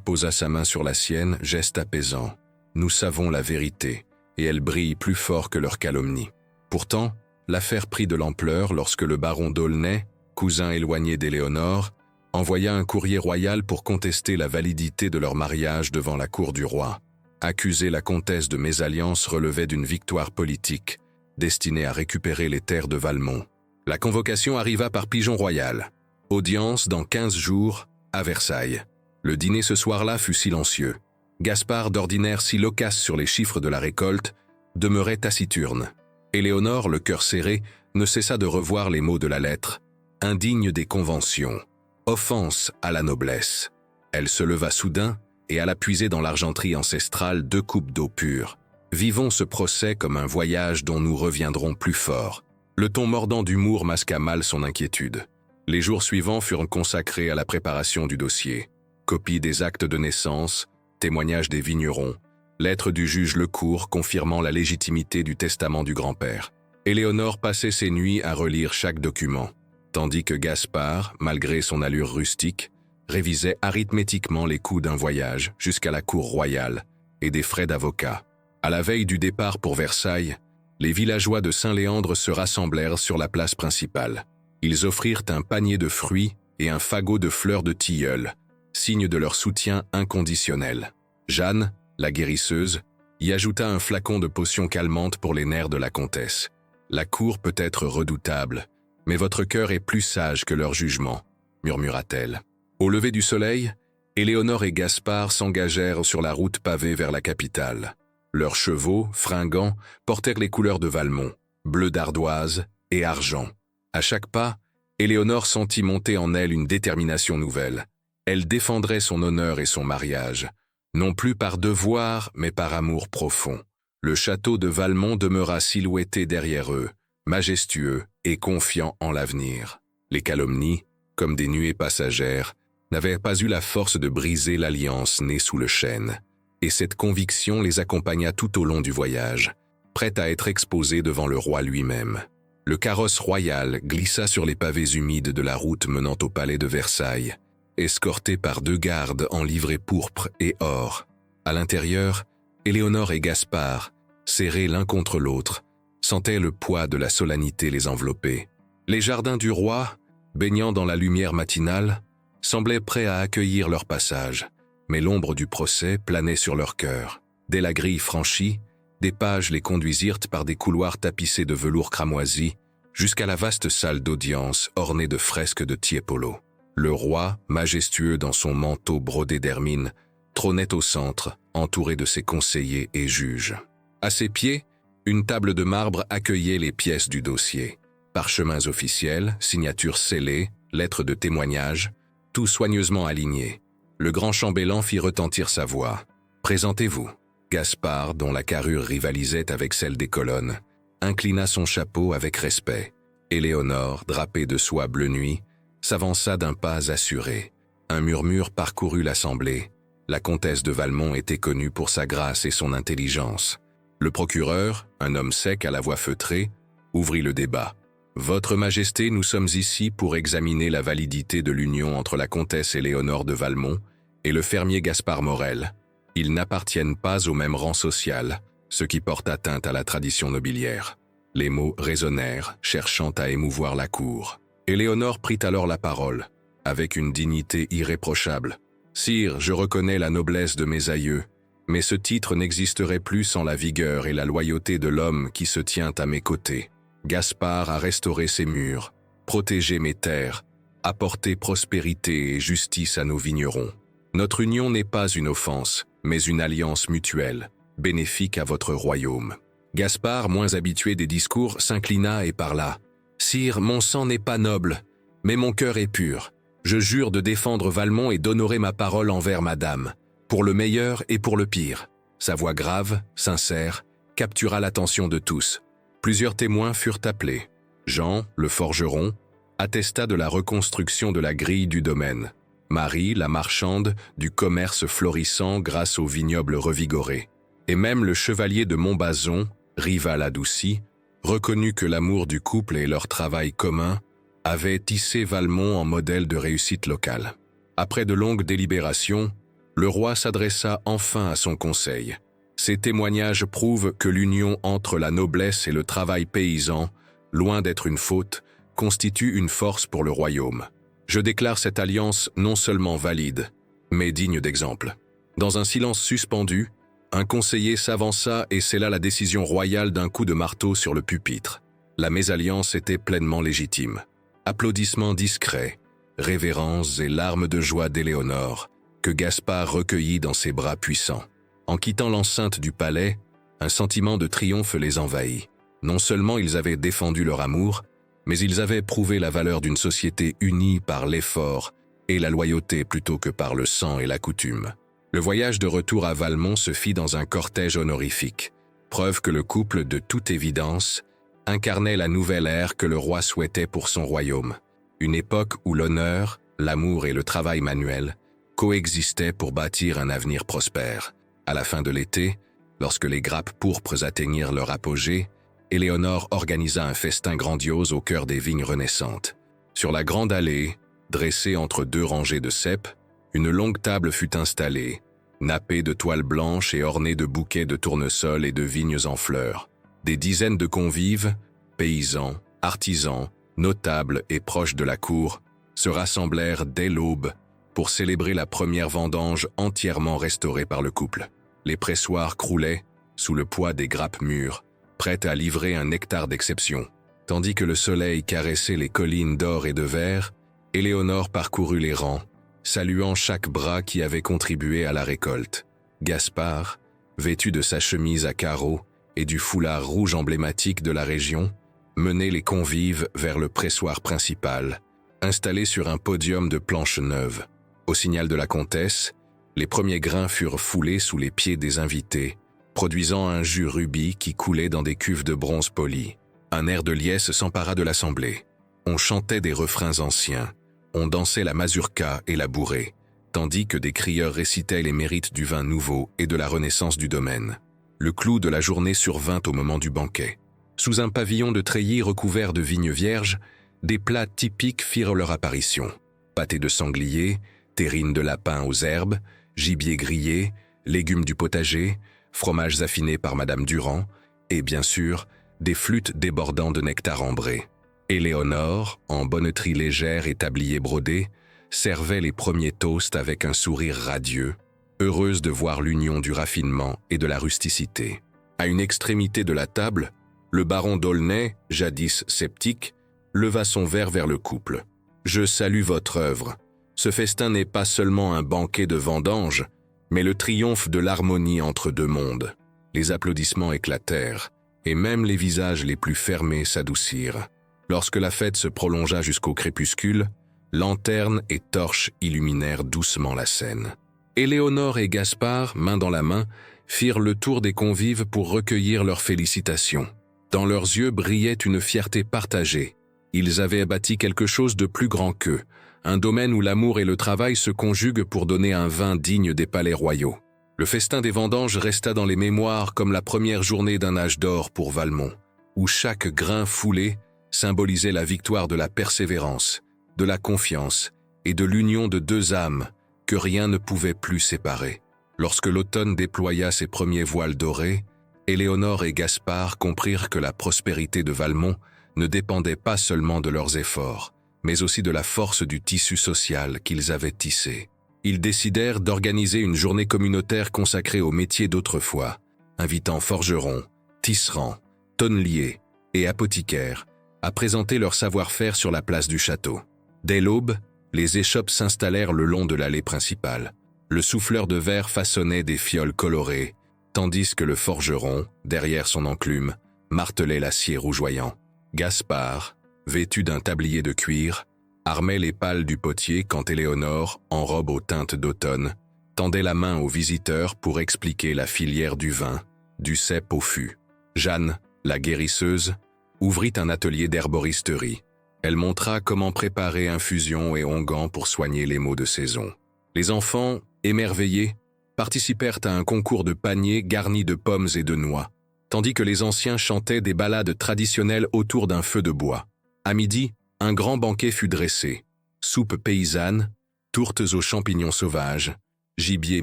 posa sa main sur la sienne, geste apaisant. « Nous savons la vérité, et elle brille plus fort que leur calomnie. » Pourtant, l'affaire prit de l'ampleur lorsque le baron d'Aulnay, cousin éloigné d'Éléonore, envoya un courrier royal pour contester la validité de leur mariage devant la cour du roi. Accuser la comtesse de mésalliance relevait d'une victoire politique, destinée à récupérer les terres de Valmont. La convocation arriva par pigeon royal. Audience dans 15 jours, à Versailles. Le dîner ce soir-là fut silencieux. Gaspard, d'ordinaire si loquace sur les chiffres de la récolte, demeurait taciturne. Éléonore, le cœur serré, ne cessa de revoir les mots de la lettre. Indigne des conventions. Offense à la noblesse. Elle se leva soudain et alla puiser dans l'argenterie ancestrale 2 coupes d'eau pure. Vivons ce procès comme un voyage dont nous reviendrons plus forts. Le ton mordant d'humour masqua mal son inquiétude. Les jours suivants furent consacrés à la préparation du dossier. Copie des actes de naissance, témoignages des vignerons, lettre du juge Lecourt confirmant la légitimité du testament du grand-père. Éléonore passait ses nuits à relire chaque document, tandis que Gaspard, malgré son allure rustique, révisait arithmétiquement les coûts d'un voyage jusqu'à la cour royale et des frais d'avocat. À la veille du départ pour Versailles, les villageois de Saint-Léandre se rassemblèrent sur la place principale. Ils offrirent un panier de fruits et un fagot de fleurs de tilleul, signe de leur soutien inconditionnel. Jeanne, la guérisseuse, y ajouta un flacon de potion calmante pour les nerfs de la comtesse. La cour peut être redoutable, mais votre cœur est plus sage que leur jugement, murmura-t-elle. Au lever du soleil, Éléonore et Gaspard s'engagèrent sur la route pavée vers la capitale. Leurs chevaux, fringants, portèrent les couleurs de Valmont, bleu d'ardoise et argent. À chaque pas, Éléonore sentit monter en elle une détermination nouvelle. Elle défendrait son honneur et son mariage, non plus par devoir, mais par amour profond. Le château de Valmont demeura silhouetté derrière eux, majestueux et confiant en l'avenir. Les calomnies, comme des nuées passagères, n'avaient pas eu la force de briser l'alliance née sous le chêne. Et cette conviction les accompagna tout au long du voyage, prête à être exposée devant le roi lui-même. Le carrosse royal glissa sur les pavés humides de la route menant au palais de Versailles, escorté par 2 gardes en livrée pourpre et or. À l'intérieur, Éléonore et Gaspard, serrés l'un contre l'autre, sentaient le poids de la solennité les envelopper. Les jardins du roi, baignant dans la lumière matinale, semblaient prêts à accueillir leur passage, mais l'ombre du procès planait sur leur cœur. Dès la grille franchie, des pages les conduisirent par des couloirs tapissés de velours cramoisi jusqu'à la vaste salle d'audience ornée de fresques de Tiepolo. Le roi, majestueux dans son manteau brodé d'hermine, trônait au centre, entouré de ses conseillers et juges. À ses pieds, une table de marbre accueillait les pièces du dossier. Parchemins officiels, signatures scellées, lettres de témoignage, tout soigneusement aligné. Le grand chambellan fit retentir sa voix. « Présentez-vous ». Gaspard, dont la carrure rivalisait avec celle des colonnes, inclina son chapeau avec respect. Éléonore, drapée de soie bleu nuit, s'avança d'un pas assuré. Un murmure parcourut l'assemblée. La comtesse de Valmont était connue pour sa grâce et son intelligence. Le procureur, un homme sec à la voix feutrée, ouvrit le débat. « Votre Majesté, nous sommes ici pour examiner la validité de l'union entre la comtesse Éléonore de Valmont et le fermier Gaspard Morel. Ils n'appartiennent pas au même rang social, ce qui porte atteinte à la tradition nobiliaire. » Les mots résonnèrent, cherchant à émouvoir la cour. Éléonore prit alors la parole, avec une dignité irréprochable. « Sire, je reconnais la noblesse de mes aïeux, mais ce titre n'existerait plus sans la vigueur et la loyauté de l'homme qui se tient à mes côtés. Gaspard a restauré ces murs, protégé mes terres, apporté prospérité et justice à nos vignerons. Notre union n'est pas une offense, mais une alliance mutuelle, bénéfique à votre royaume. » Gaspard, moins habitué des discours, s'inclina et parla. « Sire, mon sang n'est pas noble, mais mon cœur est pur. Je jure de défendre Valmont et d'honorer ma parole envers madame, pour le meilleur et pour le pire. » Sa voix grave, sincère, captura l'attention de tous. Plusieurs témoins furent appelés. Jean, le forgeron, attesta de la reconstruction de la grille du domaine. Marie, la marchande, du commerce florissant grâce aux vignobles revigorés. Et même le chevalier de Montbazon, rival adouci, reconnu que l'amour du couple et leur travail commun avaient tissé Valmont en modèle de réussite locale. Après de longues délibérations, le roi s'adressa enfin à son conseil. Ces témoignages prouvent que l'union entre la noblesse et le travail paysan, loin d'être une faute, constitue une force pour le royaume. Je déclare cette alliance non seulement valide, mais digne d'exemple. Dans un silence suspendu, un conseiller s'avança et scella la décision royale d'un coup de marteau sur le pupitre. La mésalliance était pleinement légitime. Applaudissements discrets, révérences et larmes de joie d'Éléonore, que Gaspard recueillit dans ses bras puissants. En quittant l'enceinte du palais, un sentiment de triomphe les envahit. Non seulement ils avaient défendu leur amour, mais ils avaient prouvé la valeur d'une société unie par l'effort et la loyauté plutôt que par le sang et la coutume. Le voyage de retour à Valmont se fit dans un cortège honorifique, preuve que le couple, de toute évidence, incarnait la nouvelle ère que le roi souhaitait pour son royaume, une époque où l'honneur, l'amour et le travail manuel coexistaient pour bâtir un avenir prospère. À la fin de l'été, lorsque les grappes pourpres atteignirent leur apogée, Éléonore organisa un festin grandiose au cœur des vignes renaissantes. Sur la grande allée, dressée entre deux rangées de cèpes, une longue table fut installée, nappée de toiles blanches et ornée de bouquets de tournesols et de vignes en fleurs. Des dizaines de convives, paysans, artisans, notables et proches de la cour, se rassemblèrent dès l'aube pour célébrer la première vendange entièrement restaurée par le couple. Les pressoirs croulaient, sous le poids des grappes mûres, prêtes à livrer un nectar d'exception. Tandis que le soleil caressait les collines d'or et de verre, Éléonore parcourut les rangs, saluant chaque bras qui avait contribué à la récolte. Gaspard, vêtu de sa chemise à carreaux et du foulard rouge emblématique de la région, menait les convives vers le pressoir principal, installé sur un podium de planches neuves. Au signal de la comtesse, les premiers grains furent foulés sous les pieds des invités, produisant un jus rubis qui coulait dans des cuves de bronze poli. Un air de liesse s'empara de l'assemblée. On chantait des refrains anciens, on dansait la mazurka et la bourrée, tandis que des crieurs récitaient les mérites du vin nouveau et de la renaissance du domaine. Le clou de la journée survint au moment du banquet. Sous un pavillon de treillis recouvert de vignes vierges, des plats typiques firent leur apparition. Pâté de sanglier, terrine de lapin aux herbes, gibier grillé, légumes du potager, fromages affinés par Madame Durand, et bien sûr, des flûtes débordant de nectar ambré. Éléonore, en bonneterie légère et tablier brodé, servait les premiers toasts avec un sourire radieux, heureuse de voir l'union du raffinement et de la rusticité. À une extrémité de la table, le baron d'Aulnay, jadis sceptique, leva son verre vers le couple. « Je salue votre œuvre. Ce festin n'est pas seulement un banquet de vendange, mais le triomphe de l'harmonie entre deux mondes. » Les applaudissements éclatèrent, et même les visages les plus fermés s'adoucirent. Lorsque la fête se prolongea jusqu'au crépuscule, lanternes et torches illuminèrent doucement la scène. Éléonore et Gaspard, main dans la main, firent le tour des convives pour recueillir leurs félicitations. Dans leurs yeux brillait une fierté partagée. Ils avaient bâti quelque chose de plus grand qu'eux, un domaine où l'amour et le travail se conjuguent pour donner un vin digne des palais royaux. Le festin des vendanges resta dans les mémoires comme la première journée d'un âge d'or pour Valmont, où chaque grain foulé symbolisait la victoire de la persévérance, de la confiance et de l'union de deux âmes que rien ne pouvait plus séparer. Lorsque l'automne déploya ses premiers voiles dorés, Éléonore et Gaspard comprirent que la prospérité de Valmont ne dépendait pas seulement de leurs efforts, mais aussi de la force du tissu social qu'ils avaient tissé. Ils décidèrent d'organiser une journée communautaire consacrée aux métiers d'autrefois, invitant forgerons, tisserands, tonneliers et apothicaires à présenter leur savoir-faire sur la place du château. Dès l'aube, les échoppes s'installèrent le long de l'allée principale. Le souffleur de verre façonnait des fioles colorées, tandis que le forgeron, derrière son enclume, martelait l'acier rougeoyant. Gaspard, vêtu d'un tablier de cuir, armait les pales du potier quand Éléonore, en robe aux teintes d'automne, tendait la main aux visiteurs pour expliquer la filière du vin, du cep au fût. Jeanne, la guérisseuse, ouvrit un atelier d'herboristerie. Elle montra comment préparer infusions et onguents pour soigner les maux de saison. Les enfants, émerveillés, participèrent à un concours de paniers garnis de pommes et de noix. tandis que les anciens chantaient des ballades traditionnelles autour d'un feu de bois. À midi, un grand banquet fut dressé. Soupe paysanne, tourtes aux champignons sauvages, gibier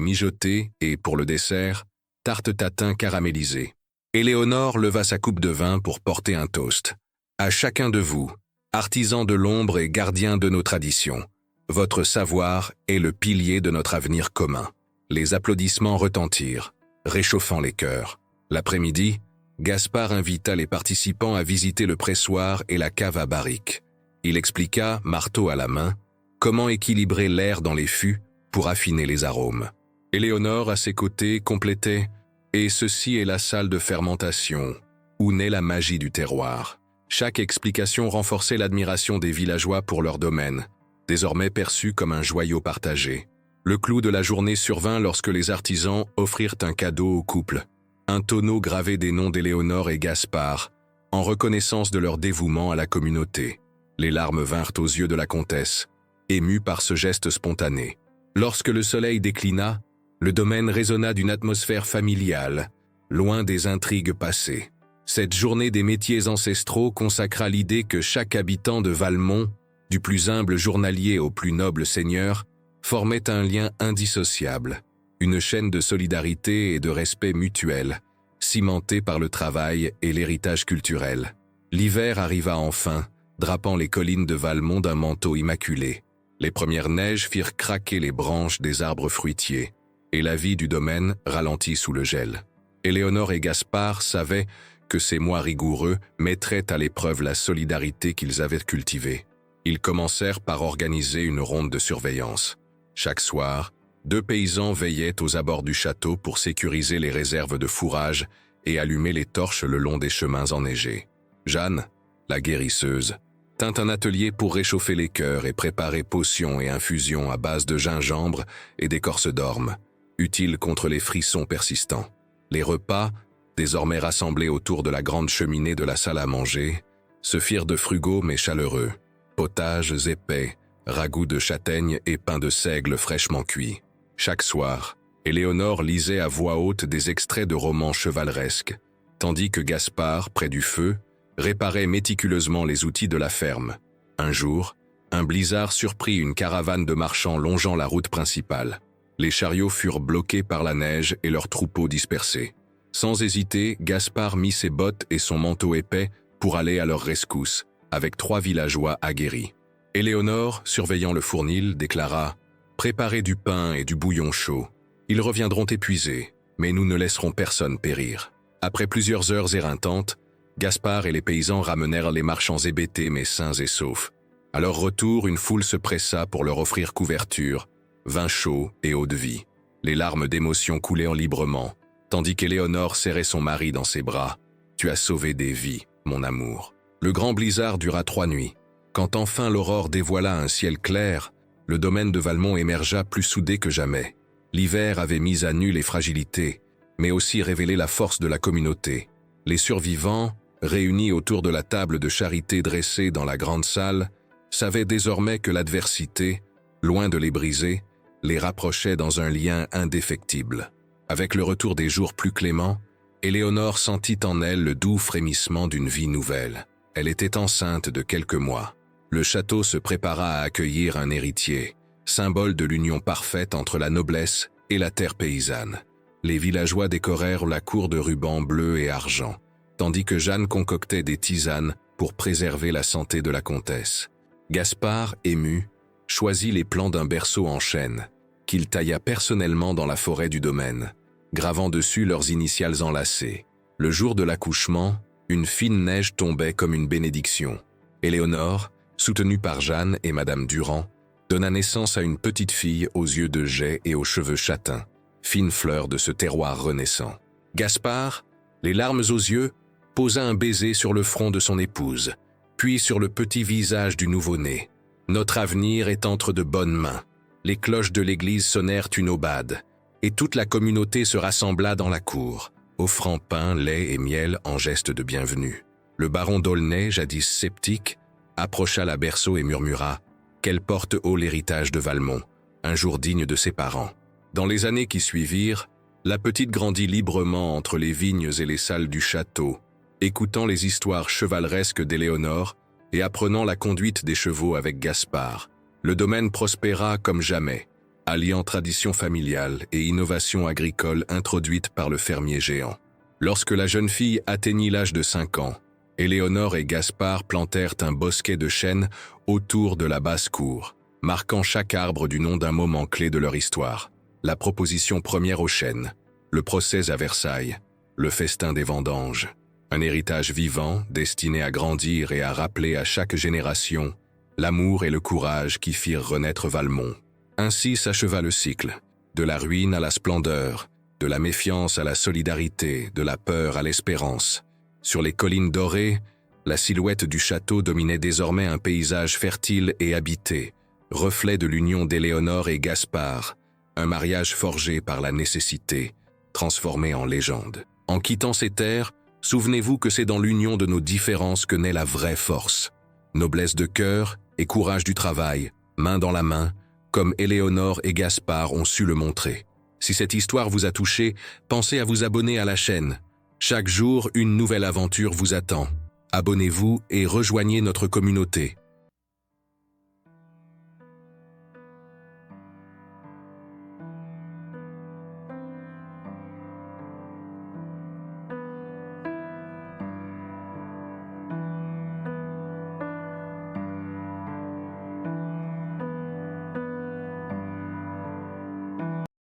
mijoté et, pour le dessert, tarte tatin caramélisée. Éléonore leva sa coupe de vin pour porter un toast. À chacun de vous, artisans de l'ombre et gardiens de nos traditions, votre savoir est le pilier de notre avenir commun. Les applaudissements retentirent, réchauffant les cœurs. L'après-midi, Gaspard invita les participants à visiter le pressoir et la cave à barriques. Il expliqua, marteau à la main, comment équilibrer l'air dans les fûts pour affiner les arômes. Éléonore, à ses côtés, complétait « Et ceci est la salle de fermentation, où naît la magie du terroir ». Chaque explication renforçait l'admiration des villageois pour leur domaine, désormais perçu comme un joyau partagé. Le clou de la journée survint lorsque les artisans offrirent un cadeau au couple, un tonneau gravé des noms d'Éléonore et Gaspard, en reconnaissance de leur dévouement à la communauté. Les larmes vinrent aux yeux de la comtesse, émue par ce geste spontané. Lorsque le soleil déclina, le domaine résonna d'une atmosphère familiale, loin des intrigues passées. Cette journée des métiers ancestraux consacra l'idée que chaque habitant de Valmont, du plus humble journalier au plus noble seigneur, formait un lien indissociable, une chaîne de solidarité et de respect mutuel, cimentée par le travail et l'héritage culturel. L'hiver arriva enfin, drapant les collines de Valmont d'un manteau immaculé. Les premières neiges firent craquer les branches des arbres fruitiers, et la vie du domaine ralentit sous le gel. Éléonore et Gaspard savaient que ces mois rigoureux mettraient à l'épreuve la solidarité qu'ils avaient cultivée. Ils commencèrent par organiser une ronde de surveillance. Chaque soir, 2 paysans veillaient aux abords du château pour sécuriser les réserves de fourrage et allumer les torches le long des chemins enneigés. Jeanne, la guérisseuse, tint un atelier pour réchauffer les cœurs et préparer potions et infusions à base de gingembre et d'écorce d'orme, utiles contre les frissons persistants. Les repas, désormais rassemblés autour de la grande cheminée de la salle à manger, se firent de frugaux mais chaleureux, potages épais, ragoûts de châtaigne et pain de seigle fraîchement cuit. Chaque soir, Éléonore lisait à voix haute des extraits de romans chevaleresques, tandis que Gaspard, près du feu, réparait méticuleusement les outils de la ferme. Un jour, un blizzard surprit une caravane de marchands longeant la route principale. Les chariots furent bloqués par la neige et leurs troupeaux dispersés. Sans hésiter, Gaspard mit ses bottes et son manteau épais pour aller à leur rescousse, avec 3 villageois aguerris. Éléonore, surveillant le fournil, déclara « Préparez du pain et du bouillon chaud. Ils reviendront épuisés, mais nous ne laisserons personne périr. » Après plusieurs heures éreintantes, Gaspard et les paysans ramenèrent les marchands hébétés mais sains et saufs. À leur retour, une foule se pressa pour leur offrir couverture, vin chaud et eau de vie. Les larmes d'émotion coulaient librement, tandis qu'Éléonore serrait son mari dans ses bras. « Tu as sauvé des vies, mon amour. » Le grand blizzard dura 3 nuits. Quand enfin l'aurore dévoila un ciel clair, le domaine de Valmont émergea plus soudé que jamais. L'hiver avait mis à nu les fragilités, mais aussi révélé la force de la communauté. Les survivants, réunis autour de la table de charité dressée dans la grande salle, savaient désormais que l'adversité, loin de les briser, les rapprochait dans un lien indéfectible. Avec le retour des jours plus cléments, Éléonore sentit en elle le doux frémissement d'une vie nouvelle. Elle était enceinte de quelques mois. Le château se prépara à accueillir un héritier, symbole de l'union parfaite entre la noblesse et la terre paysanne. Les villageois décorèrent la cour de rubans bleus et argent, tandis que Jeanne concoctait des tisanes pour préserver la santé de la comtesse. Gaspard, ému, choisit les plans d'un berceau en chêne, qu'il tailla personnellement dans la forêt du domaine, gravant dessus leurs initiales enlacées. Le jour de l'accouchement, une fine neige tombait comme une bénédiction. Éléonore, soutenue par Jeanne et Madame Durand, donna naissance à une petite fille aux yeux de jais et aux cheveux châtains, fine fleur de ce terroir renaissant. Gaspard, les larmes aux yeux, posa un baiser sur le front de son épouse, puis sur le petit visage du nouveau-né. Notre avenir est entre de bonnes mains. Les cloches de l'église sonnèrent une aubade, et toute la communauté se rassembla dans la cour, offrant pain, lait et miel en geste de bienvenue. Le baron d'Aulnay, jadis sceptique, approcha la berceau et murmura « Qu'elle porte haut l'héritage de Valmont, un jour digne de ses parents. » Dans les années qui suivirent, La petite grandit librement entre les vignes et les salles du château, écoutant les histoires chevaleresques d'Éléonore et apprenant la conduite des chevaux avec Gaspard. Le domaine prospéra comme jamais, alliant tradition familiale et innovation agricole introduite par le fermier géant. Lorsque la jeune fille atteignit l'âge de 5 ans, Éléonore et Gaspard plantèrent un bosquet de chênes autour de la basse-cour, marquant chaque arbre du nom d'un moment clé de leur histoire. La proposition première aux chênes, le procès à Versailles, le festin des vendanges, un héritage vivant destiné à grandir et à rappeler à chaque génération l'amour et le courage qui firent renaître Valmont. Ainsi s'acheva le cycle, de la ruine à la splendeur, de la méfiance à la solidarité, de la peur à l'espérance. Sur les collines dorées, la silhouette du château dominait désormais un paysage fertile et habité, reflet de l'union d'Éléonore et Gaspard, un mariage forgé par la nécessité, transformé en légende. En quittant ces terres, souvenez-vous que c'est dans l'union de nos différences que naît la vraie force. Noblesse de cœur et courage du travail, main dans la main, comme Éléonore et Gaspard ont su le montrer. Si cette histoire vous a touché, pensez à vous abonner à la chaîne. Chaque jour, une nouvelle aventure vous attend. Abonnez-vous et rejoignez notre communauté.